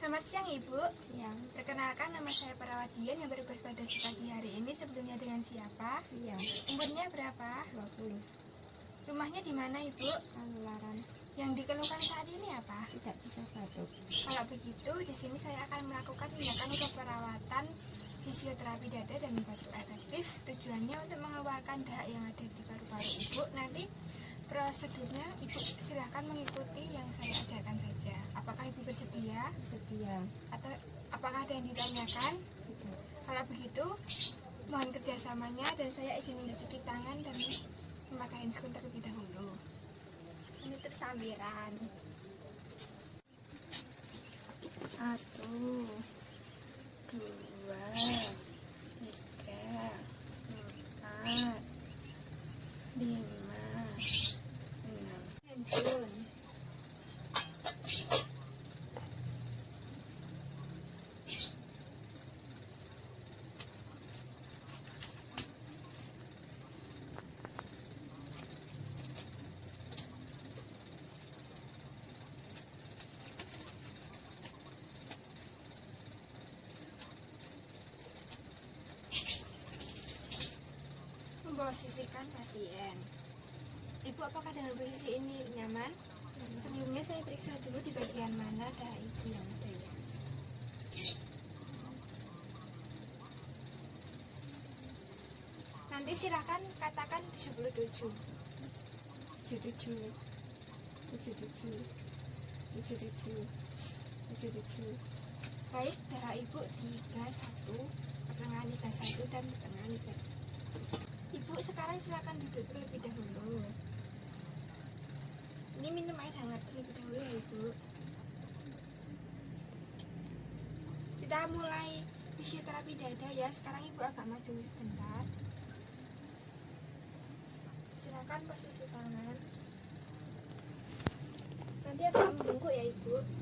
Selamat siang Ibu. Siang. Perkenalkan, nama saya Perawat Dian yang bertugas pada pagi hari ini. Sebelumnya dengan siapa? Siang. Umurnya berapa? 20. Rumahnya di mana Ibu? Penularan. Yang dikeluhkan saat ini apa? Tidak bisa batuk. Kalau begitu, di sini saya akan melakukan tindakan untuk perawatan fisioterapi dada dan batu efektif. Tujuannya untuk mengeluarkan dahak yang ada di paru-paru Ibu. Nanti prosedurnya Ibu silahkan mengikuti yang saya ajarkan saja. Apakah Ibu bersedia? Sedia. Atau apakah ada yang ditanyakan? Tidak. Kalau begitu, mohon kerjasamanya dan saya izin mencuci tangan dan memakai handskun terlebih dahulu. Ini tersambiran. 1, 2, 3, 4, 5, 6. Handskun. Memposisikan pasien. Ibu, apakah dengan posisi ini nyaman? Sebelumnya saya periksa dulu di bagian mana dahak Ibu yang ada ya. Nanti silakan katakan 77. 77, 77, 77, 77. Baik, dahak Ibu di liga 1, pertengahan liga 1 dan pertengahan liga 2. Ibu sekarang silakan duduk terlebih dahulu. Ini minum air hangat terlebih dahulu ya Ibu. Kita mulai fisioterapi dada ya. Sekarang Ibu agak maju sebentar. Silakan posisi tangan. Nanti agak membungkuk ya Ibu.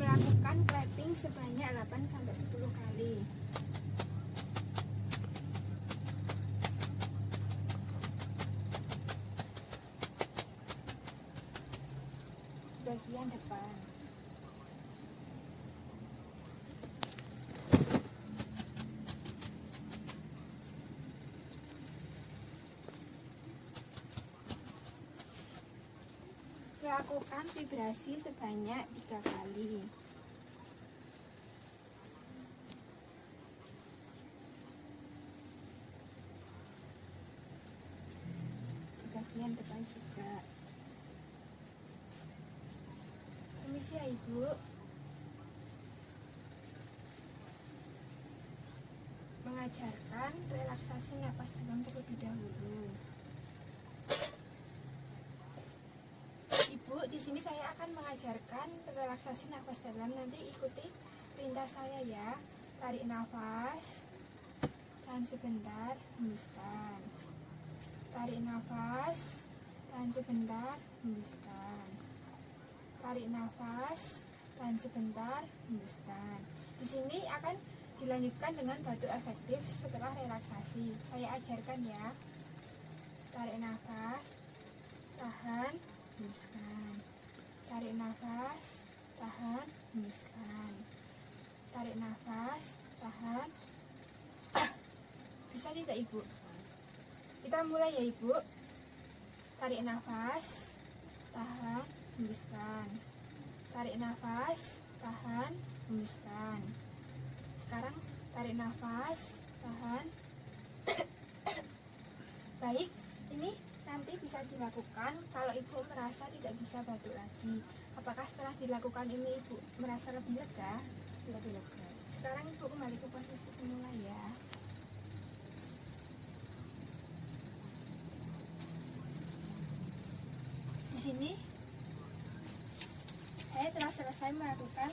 Melakukan clapping sebanyak 8-10 kali. Bagian depan. Lakukan vibrasi sebanyak 3 kali. Di bagian depan juga. Permisi ya Ibu. Mengajarkan relaksasi napas dalam terlebih dahulu. Ibu, di sini saya akan mengajarkan relaksasi nafas dalam. Nanti ikuti perintah saya ya. Tarik nafas, tahan sebentar, hembuskan. Tarik nafas, tahan sebentar, hembuskan. Tarik nafas, tahan sebentar, hembuskan. Di sini akan dilanjutkan dengan batu efektif setelah relaksasi. Saya ajarkan ya. Tarik nafas, tahan, hembuskan. Tarik nafas, tahan, hembuskan. Tarik nafas, tahan. Bisa tidak Ibu? Kita mulai ya Ibu. Tarik nafas, tahan, hembuskan. Tarik nafas, tahan, hembuskan. Sekarang tarik nafas, tahan. Baik, ini nanti bisa dilakukan kalau Ibu merasa tidak bisa batuk lagi. Apakah setelah dilakukan ini Ibu merasa lebih lega? Lebih lega. Sekarang Ibu kembali ke posisi semula ya. Di sini saya telah selesai melakukan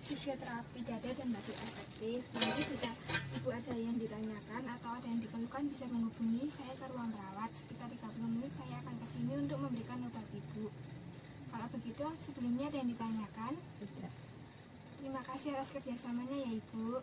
fisioterapi dada dan batu efektif. Nanti jika Ibu ada yang ditanyakan atau ada yang dikeluhkan bisa menghubungi saya ke ruang perawat. Sekitar 30 menit saya akan kesini untuk memberikan obat Ibu. Kalau begitu, sebelumnya ada yang ditanyakan? Tidak. Terima kasih atas kerjasamanya ya Ibu.